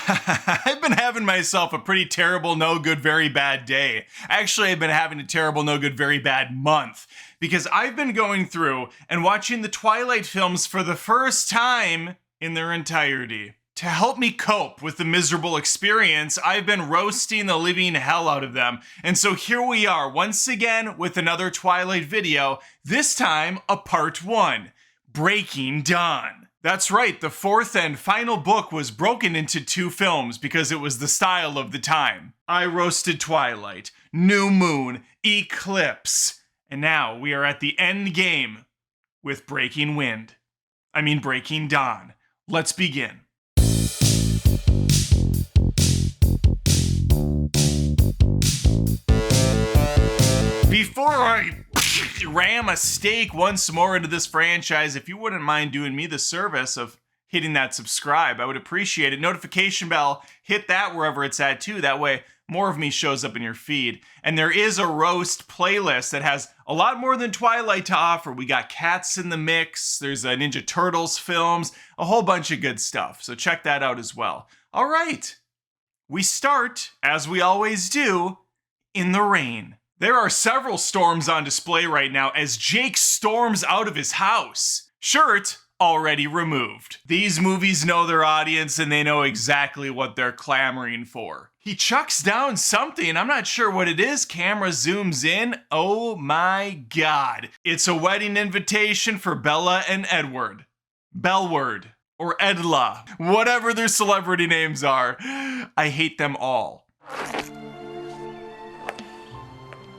I've been having myself a pretty terrible, no good, very bad day. Actually, I've been having a terrible, no good, very bad month. Because I've been going through and watching the Twilight films for the first time in their entirety. To help me cope with the miserable experience, I've been roasting the living hell out of them. And so here we are, once again, with another Twilight video, this time a part 1, Breaking Dawn. That's right, the fourth and final book was broken into 2 films because it was the style of the time. I roasted Twilight, New Moon, Eclipse, and now we are at the end game with Breaking Dawn. Let's begin. Before I ram a stake once more into this franchise, if you wouldn't mind doing me the service of hitting that subscribe, I would appreciate it. Notification bell, hit that wherever it's at too. That way more of me shows up in your feed. And there is a roast playlist that has a lot more than Twilight to offer. We got Cats in the mix, there's a Ninja Turtles films, a whole bunch of good stuff. So check that out as well. All right, we start, as we always do, in the rain. There are several storms on display right now as Jake storms out of his house. Shirt already removed. These movies know their audience and they know exactly what they're clamoring for. He chucks down something, I'm not sure what it is. Camera zooms in. Oh my God. It's a wedding invitation for Bella and Edward. Bellward. Or Edla. Whatever their celebrity names are. I hate them all.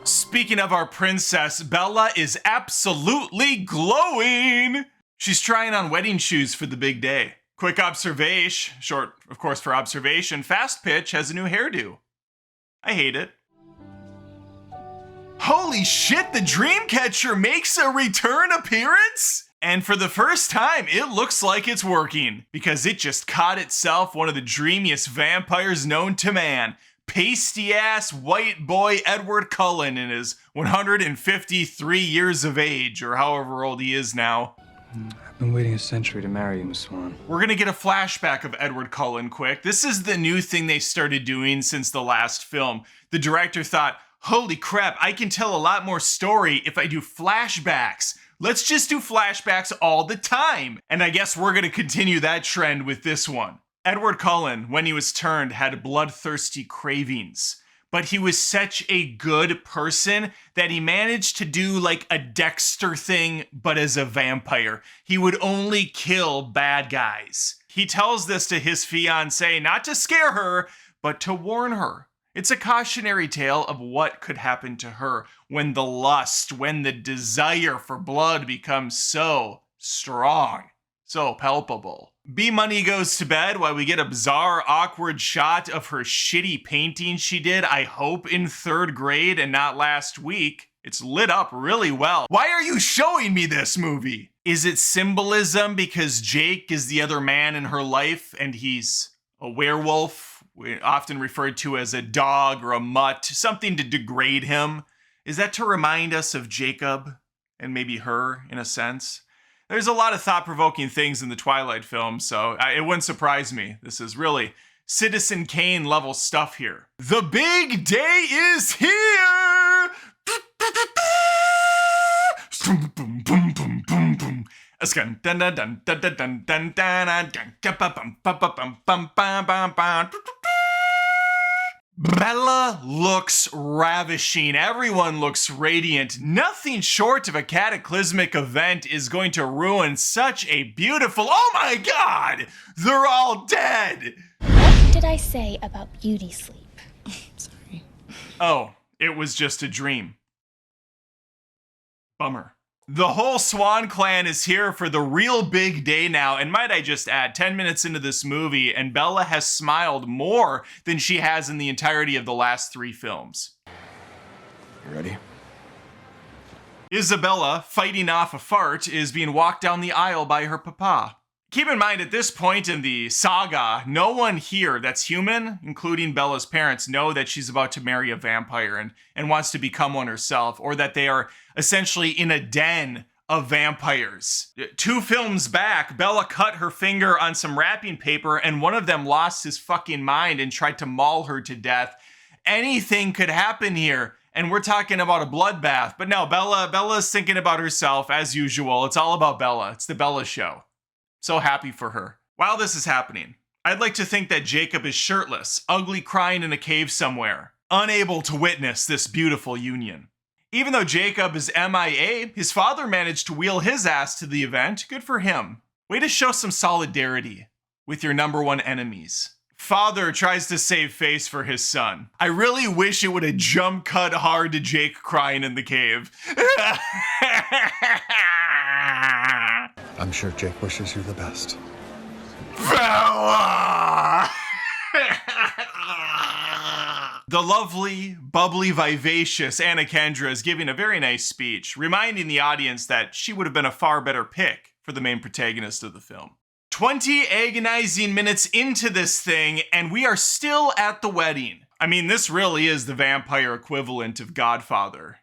Speaking of our princess, Bella is absolutely glowing. She's trying on wedding shoes for the big day. Quick observation, short, of course, for observation, Fast Pitch has a new hairdo. I hate it. Holy shit, the Dreamcatcher makes a return appearance? And for the first time, it looks like it's working, because it just caught itself one of the dreamiest vampires known to man. Pasty-ass white boy Edward Cullen in his 153 years of age, or however old he is now. I've been waiting a century to marry you, Miss Swan. We're gonna get a flashback of Edward Cullen quick. This is the new thing they started doing since the last film. The director thought, holy crap, I can tell a lot more story if I do flashbacks. Let's just do flashbacks all the time. And I guess we're gonna continue that trend with this one. Edward Cullen, when he was turned, had bloodthirsty cravings, but he was such a good person that he managed to do like a Dexter thing, but as a vampire. He would only kill bad guys. He tells this to his fiancée, not to scare her, but to warn her. It's a cautionary tale of what could happen to her when the lust, when the desire for blood becomes so strong, so palpable. B-Money goes to bed while we get a bizarre, awkward shot of her shitty painting she did, I hope, in 3rd grade and not last week. It's lit up really well. Why are you showing me this movie? Is it symbolism because Jake is the other man in her life and he's a werewolf, often referred to as a dog or a mutt, something to degrade him? Is that to remind us of Jacob and maybe her in a sense? There's a lot of thought-provoking things in the Twilight films, so it wouldn't surprise me. This is really Citizen Kane level stuff here. The big day is here! Bella looks ravishing. Everyone looks radiant. Nothing short of a cataclysmic event is going to ruin such a beautiful... Oh my God! They're all dead! What did I say about beauty sleep? Sorry. Oh, it was just a dream. Bummer. The whole Swan clan is here for the real big day now, and might I just add, 10 minutes into this movie, and Bella has smiled more than she has in the entirety of the last 3 films. You ready? Isabella, fighting off a fart, is being walked down the aisle by her papa. Keep in mind, at this point in the saga, no one here that's human, including Bella's parents, know that she's about to marry a vampire and wants to become one herself, or that they are essentially in a den of vampires. 2 films back, Bella cut her finger on some wrapping paper and one of them lost his fucking mind and tried to maul her to death. Anything could happen here. And we're talking about a bloodbath. But no, Bella's thinking about herself as usual. It's all about Bella. It's the Bella show. So happy for her. While this is happening, I'd like to think that Jacob is shirtless, ugly crying in a cave somewhere, unable to witness this beautiful union. Even though Jacob is MIA, his father managed to wheel his ass to the event. Good for him. Way to show some solidarity with your number one enemies. Father tries to save face for his son. I really wish it would have jump cut hard to Jake crying in the cave. I'm sure Jake wishes you the best. Bella! The lovely, bubbly, vivacious Anna Kendra is giving a very nice speech, reminding the audience that she would have been a far better pick for the main protagonist of the film. 20 agonizing minutes into this thing, and we are still at the wedding. I mean, this really is the vampire equivalent of Godfather.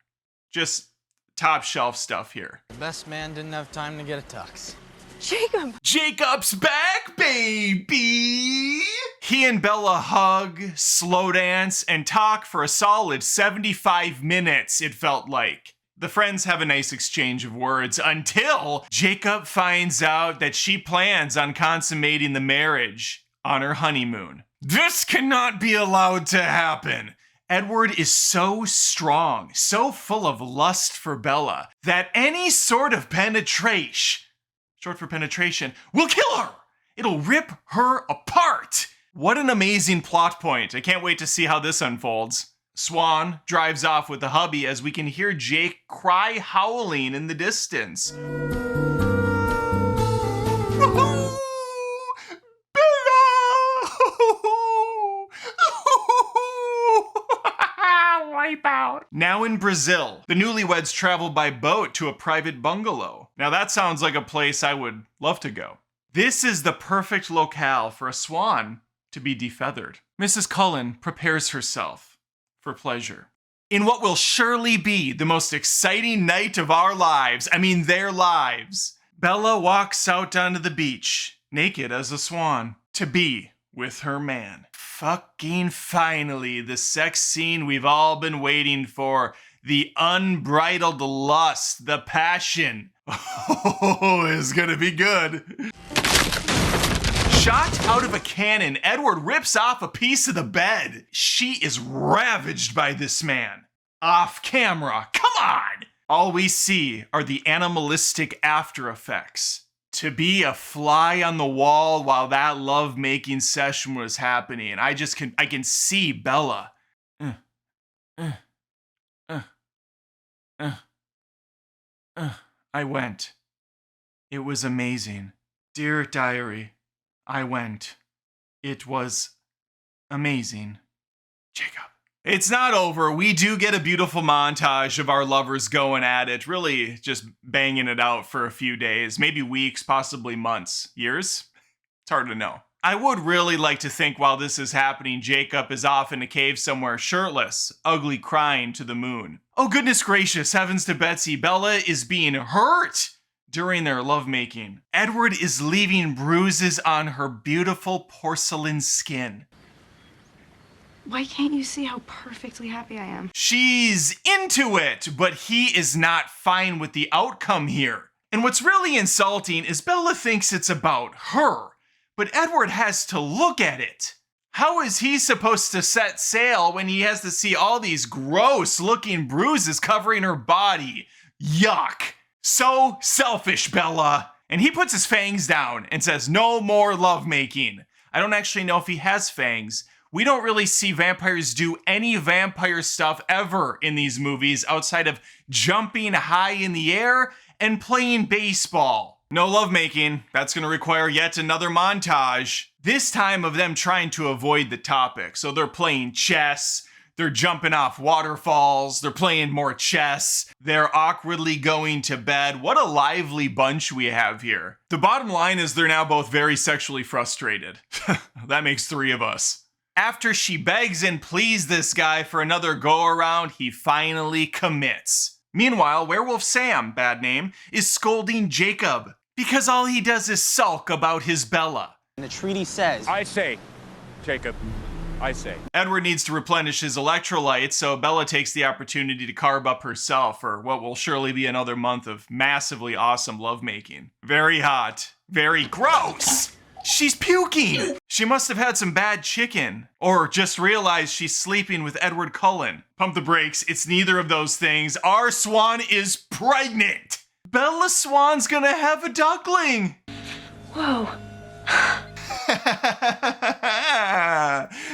Just top shelf stuff here. The best man didn't have time to get a tux. Jacob! Jacob's back, baby! He and Bella hug, slow dance, and talk for a solid 75 minutes, it felt like. The friends have a nice exchange of words until Jacob finds out that she plans on consummating the marriage on her honeymoon. This cannot be allowed to happen. Edward is so strong, so full of lust for Bella, that any sort of penetration, short for penetration, will kill her. It'll rip her apart. What an amazing plot point. I can't wait to see how this unfolds. Swan drives off with the hubby as we can hear Jake cry howling in the distance. Wipe out. Now in Brazil, the newlyweds travel by boat to a private bungalow. Now that sounds like a place I would love to go. This is the perfect locale for a swan to be defeathered. Mrs. Cullen prepares herself for pleasure. In what will surely be the most exciting night of our lives, I mean their lives, Bella walks out onto the beach, naked as a swan, to be with her man. Fucking finally, the sex scene we've all been waiting for. The unbridled lust, the passion. Oh, it's gonna be good. Shot out of a cannon, Edward rips off a piece of the bed. She is ravaged by this man. Off camera, come on! All we see are the animalistic after effects. To be a fly on the wall while that love-making session was happening, I can see Bella. I went. It was amazing. Dear diary, I went. It was amazing. Jacob. It's not over. We do get a beautiful montage of our lovers going at it, really just banging it out for a few days, maybe weeks, possibly months, years. It's hard to know. I would really like to think while this is happening, Jacob is off in a cave somewhere shirtless, ugly crying to the moon. Oh goodness gracious, heavens to Betsy, Bella is being hurt during their lovemaking. Edward is leaving bruises on her beautiful porcelain skin. Why can't you see how perfectly happy I am? She's into it, but he is not fine with the outcome here. And what's really insulting is Bella thinks it's about her, but Edward has to look at it. How is he supposed to set sail when he has to see all these gross looking bruises covering her body? Yuck. So selfish, Bella. And he puts his fangs down and says, no more lovemaking. I don't actually know if he has fangs. We don't really see vampires do any vampire stuff ever in these movies outside of jumping high in the air and playing baseball. No lovemaking. That's going to require yet another montage. This time of them trying to avoid the topic. So they're playing chess. They're jumping off waterfalls. They're playing more chess. They're awkwardly going to bed. What a lively bunch we have here. The bottom line is they're now both very sexually frustrated. That makes 3 of us. After she begs and pleads this guy for another go around, he finally commits. Meanwhile, Werewolf Sam, bad name, is scolding Jacob because all he does is sulk about his Bella. And the treaty says... I say, Jacob, I say. Edward needs to replenish his electrolytes, so Bella takes the opportunity to carb up herself for what will surely be another month of massively awesome lovemaking. Very hot. Very gross! She's puking! She must have had some bad chicken. Or just realized she's sleeping with Edward Cullen. Pump the brakes, it's neither of those things. Our Swan is pregnant! Bella Swan's gonna have a duckling! Whoa.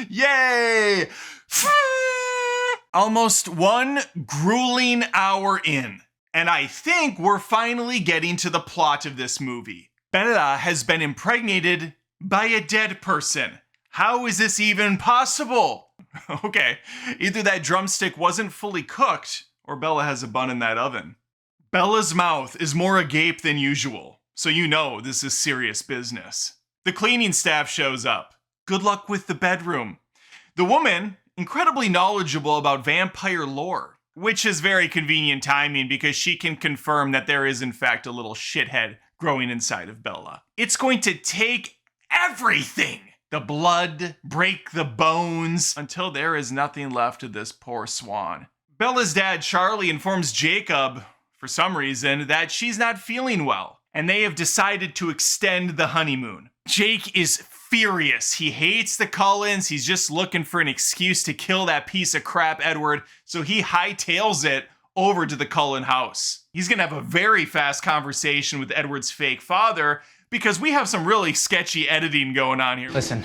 Yay! Almost 1 grueling hour in, and I think we're finally getting to the plot of this movie. Bella has been impregnated by a dead person. How is this even possible? Okay, either that drumstick wasn't fully cooked, or Bella has a bun in that oven. Bella's mouth is more agape than usual, so you know this is serious business. The cleaning staff shows up. Good luck with the bedroom. The woman, incredibly knowledgeable about vampire lore, which is very convenient timing because she can confirm that there is in fact a little shithead growing inside of Bella. It's going to take everything. The blood, break the bones, until there is nothing left of this poor swan. Bella's dad, Charlie, informs Jacob, for some reason, that she's not feeling well, and they have decided to extend the honeymoon. Jake is furious. He hates the Cullens. He's just looking for an excuse to kill that piece of crap Edward, so he hightails it over to the Cullen house. He's gonna have a very fast conversation with Edward's fake father because we have some really sketchy editing going on here. Listen,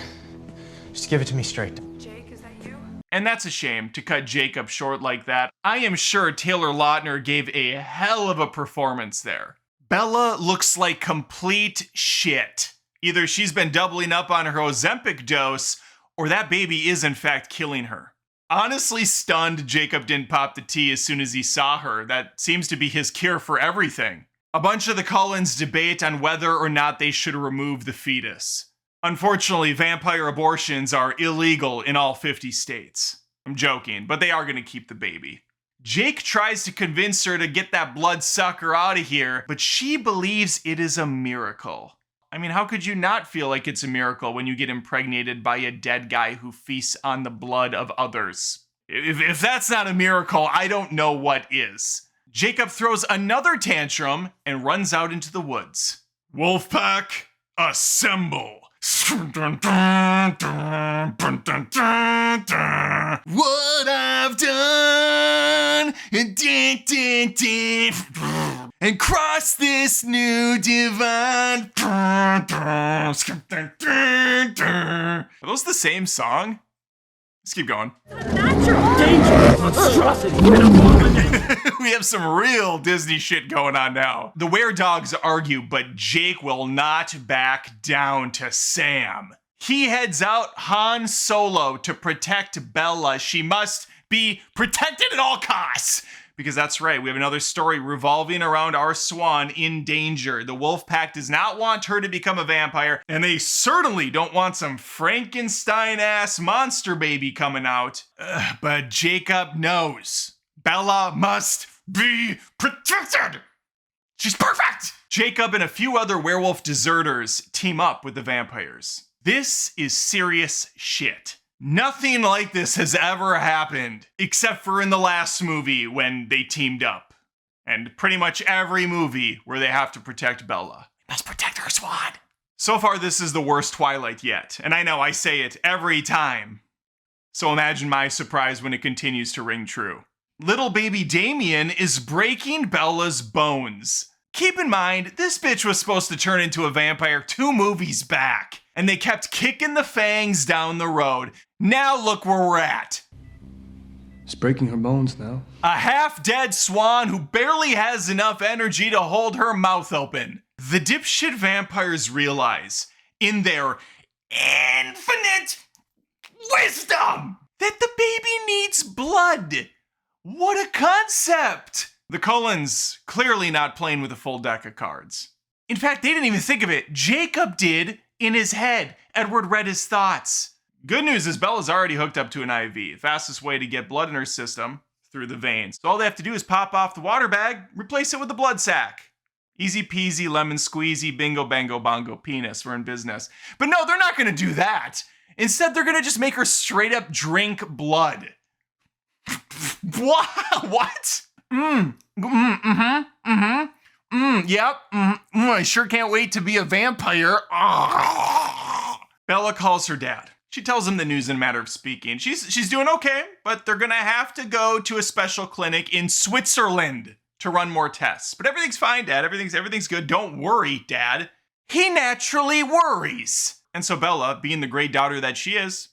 just give it to me straight. Jake, is that you? And that's a shame to cut Jacob short like that. I am sure Taylor Lautner gave a hell of a performance there. Bella looks like complete shit. Either she's been doubling up on her Ozempic dose, or that baby is in fact killing her. Honestly stunned Jacob didn't pop the tea as soon as he saw her. That seems to be his cure for everything. A bunch of the Cullens debate on whether or not they should remove the fetus. Unfortunately, vampire abortions are illegal in all 50 states. I'm joking, but they are going to keep the baby. Jake tries to convince her to get that bloodsucker out of here, but she believes it is a miracle. I mean, how could you not feel like it's a miracle when you get impregnated by a dead guy who feasts on the blood of others? If that's not a miracle, I don't know what is. Jacob throws another tantrum and runs out into the woods. Wolfpack, assemble. What I've done, and cross this new divide. Are those the same song? Let's keep going. We have some real Disney shit going on now. The were-dogs argue, but Jake will not back down to Sam. He heads out Han Solo to protect Bella. She must be protected at all costs. Because that's right, we have another story revolving around our swan in danger. The wolf pack does not want her to become a vampire, and they certainly don't want some Frankenstein-ass monster baby coming out. But Jacob knows. Bella must be protected! She's perfect! Jacob and a few other werewolf deserters team up with the vampires. This is serious shit. Nothing like this has ever happened, except for in the last movie when they teamed up. And pretty much every movie where they have to protect Bella. Let's protect her swan. So far, this is the worst Twilight yet. And I know I say it every time. So imagine my surprise when it continues to ring true. Little baby Damien is breaking Bella's bones. Keep in mind, this bitch was supposed to turn into a vampire 2 movies back. And they kept kicking the fangs down the road. Now look where we're at. It's breaking her bones now. A half-dead swan who barely has enough energy to hold her mouth open. The dipshit vampires realize, in their infinite wisdom, that the baby needs blood. What a concept! The Cullens clearly not playing with a full deck of cards. In fact, they didn't even think of it. Jacob did in his head. Edward read his thoughts. Good news is Bella's already hooked up to an IV. Fastest way to get blood in her system, through the veins. So all they have to do is pop off the water bag, replace it with the blood sac. Easy peasy, lemon squeezy, bingo, bango, bongo, penis. We're in business. But no, they're not going to do that. Instead, they're going to just make her straight up drink blood. What? Yep. I sure can't wait to be a vampire. Bella calls her dad. She tells him the news in a matter of speaking. She's doing okay, but they're gonna have to go to a special clinic in Switzerland to run more tests. But everything's fine, Dad. Everything's good. Don't worry, Dad. He naturally worries. And so Bella, being the great daughter that she is,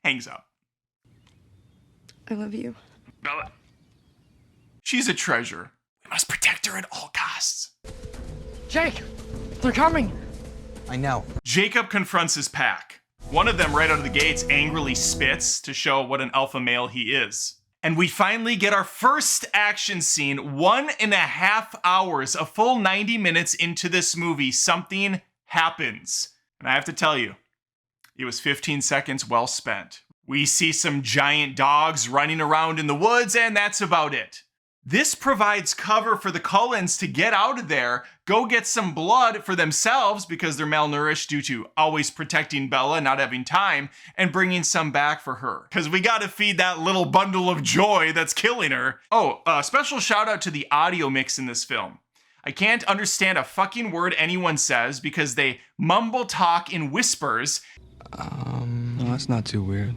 hangs up. I love you. Bella. She's a treasure. We must protect her at all costs. Jake! They're coming! I know. Jacob confronts his pack. One of them right out of the gates angrily spits to show what an alpha male he is. And we finally get our first action scene 1.5 hours, a full 90 minutes into this movie. Something happens. And I have to tell you, it was 15 seconds well spent. We see some giant dogs running around in the woods, and that's about it. This provides cover for the Cullens to get out of there, go get some blood for themselves because they're malnourished due to always protecting Bella, not having time, and bringing some back for her. Because we gotta feed that little bundle of joy that's killing her. Oh, special shout out to the audio mix in this film. I can't understand a fucking word anyone says because they mumble talk in whispers. No, that's not too weird.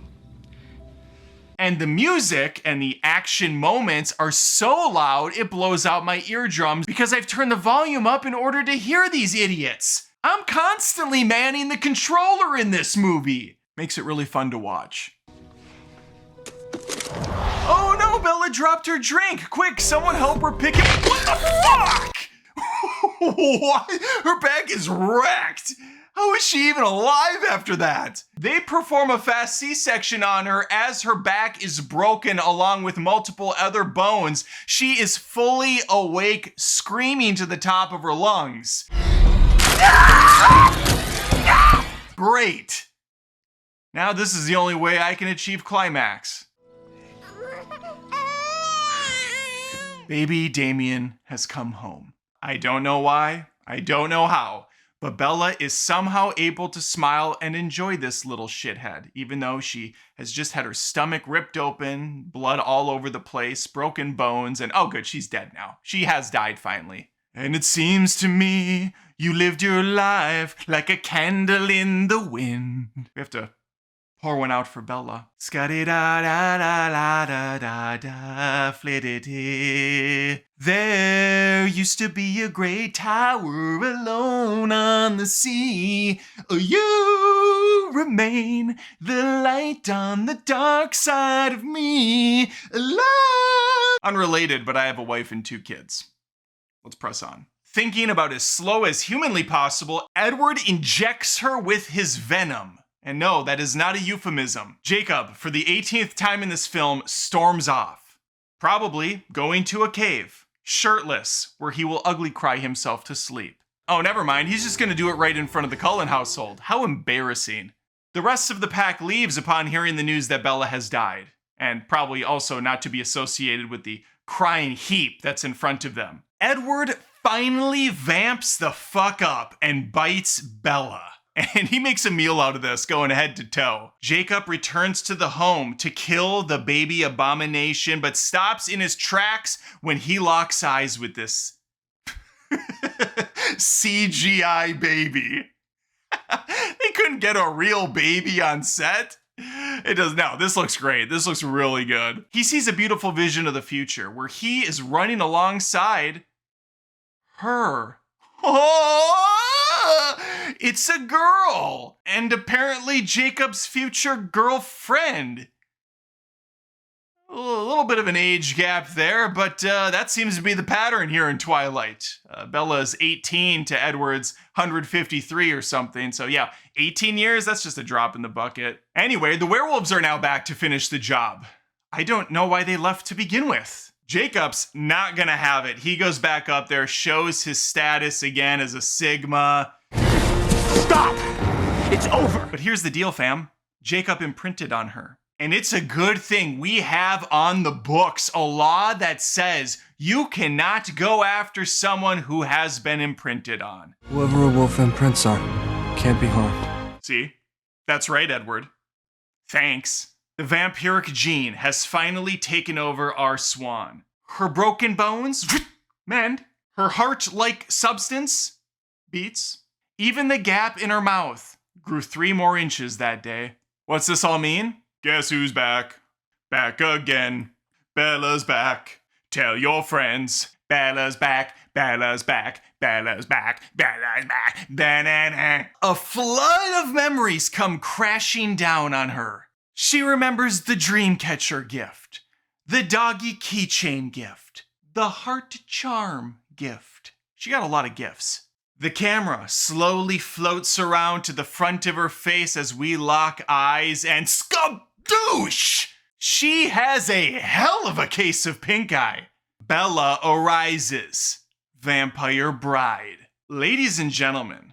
And the music and the action moments are so loud, it blows out my eardrums because I've turned the volume up in order to hear these idiots. I'm constantly manning the controller in this movie. Makes it really fun to watch. Oh no, Bella dropped her drink. Quick, someone help her pick it. What the fuck? What? Her bag is wrecked. How is she even alive after that? They perform a fast C-section on her as her back is broken along with multiple other bones. She is fully awake, screaming to the top of her lungs. Great. Now this is the only way I can achieve climax. Baby Damien has come home. I don't know why, I don't know how. But Bella is somehow able to smile and enjoy this little shithead, even though she has just had her stomach ripped open, blood all over the place, broken bones, and oh good, she's dead now. She has died finally. And it seems to me you lived your life like a candle in the wind. We have to pour one out for Bella. Ska-di-da-da-da-da-da-da, flitty. There used to be a great tower alone on the sea. You remain the light on the dark side of me. Alive. Unrelated, but I have a wife and 2 kids. Let's press on. Thinking about as slow as humanly possible, Edward injects her with his venom. And no, that is not a euphemism. Jacob, for the 18th time in this film, storms off. Probably going to a cave, shirtless, where he will ugly cry himself to sleep. Oh, never mind, he's just gonna do it right in front of the Cullen household. How embarrassing. The rest of the pack leaves upon hearing the news that Bella has died, and probably also not to be associated with the crying heap that's in front of them. Edward finally vamps the fuck up and bites Bella. And he makes a meal out of this, going head to toe. Jacob returns to the home to kill the baby abomination, but stops in his tracks when he locks eyes with this CGI baby. They couldn't get a real baby on set. It does. No, this looks great. This looks really good. He sees a beautiful vision of the future where he is running alongside her. Oh, it's a girl, and apparently Jacob's future girlfriend. A little bit of an age gap there, but that seems to be the pattern here in Twilight. Bella's 18 to Edward's 153 or something, so yeah, 18 years, that's just a drop in the bucket. Anyway, the werewolves are now back to finish the job. I don't know why they left to begin with. Jacob's not gonna have it. He goes back up there, shows his status again as a Sigma. Stop! It's over! But here's the deal, fam. Jacob imprinted on her. And it's a good thing we have on the books a law that says you cannot go after someone who has been imprinted on. Whoever a wolf imprints on can't be harmed. See? That's right, Edward. Thanks. The vampiric gene has finally taken over our swan. Her broken bones mend. Her heart-like substance beats. Even the gap in her mouth grew 3 more inches that day. What's this all mean? Guess who's back? Back again. Bella's back. Tell your friends. Bella's back. Bella's back. Bella's back. Bella's back. Da-na-na. A flood of memories come crashing down on her. She remembers the Dreamcatcher gift, the doggy keychain gift, the heart charm gift. She got a lot of gifts. The camera slowly floats around to the front of her face as we lock eyes, and skadoosh! She has a hell of a case of pink eye. Bella arises. Vampire bride. Ladies and gentlemen,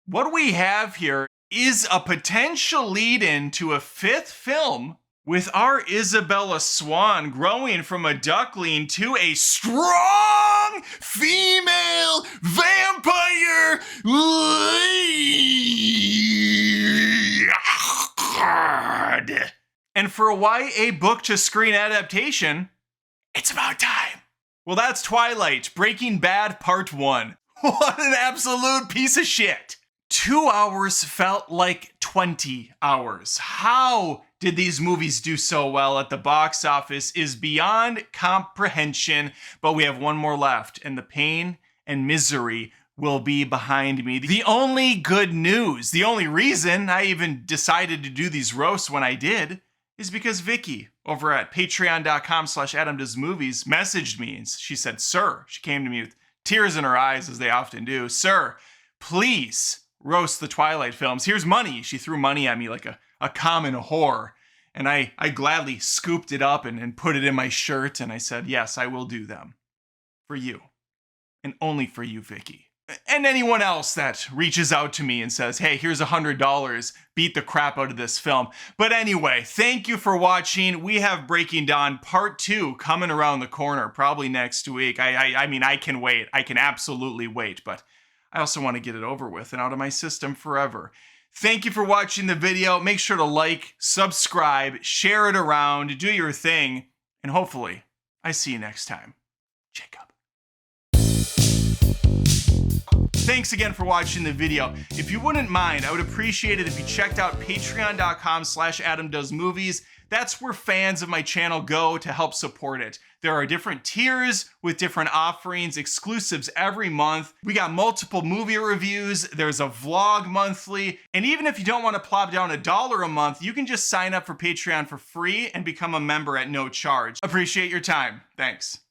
what we have here is a potential lead-in to a 5th film with our Isabella Swan growing from a duckling to a strong female vampire. And for a YA book to screen adaptation, it's about time. Well, that's Twilight, Breaking Bad Part 1. What an absolute piece of shit. 2 hours felt like 20 hours. How did these movies do so well at the box office is beyond comprehension, but we have one more left, and the pain and misery will be behind me. The only good news, the only reason I even decided to do these roasts when I did, is because Vicky over at patreon.com/AdamDoesMovies messaged me and she said, "Sir," she came to me with tears in her eyes as they often do, "Sir, please roast the Twilight films. Here's money." She threw money at me like a common whore. And I gladly scooped it up and put it in my shirt. And I said, yes, I will do them. For you. And only for you, Vicky. And anyone else that reaches out to me and says, hey, here's $100, beat the crap out of this film. But anyway, thank you for watching. We have Breaking Dawn Part 2 coming around the corner, probably next week. I mean, I can wait. I can absolutely wait. But I also want to get it over with and out of my system forever. Thank you for watching the video. Make sure to like, subscribe, share it around, do your thing, and hopefully I see you next time. Jacob. Thanks again for watching the video. If you wouldn't mind, I would appreciate it if you checked out patreon.com/AdamDoesMovies. That's where fans of my channel go to help support it. There are different tiers with different offerings, exclusives every month. We got multiple movie reviews. There's a vlog monthly. And even if you don't want to plop down $1 a month, you can just sign up for Patreon for free and become a member at no charge. Appreciate your time. Thanks.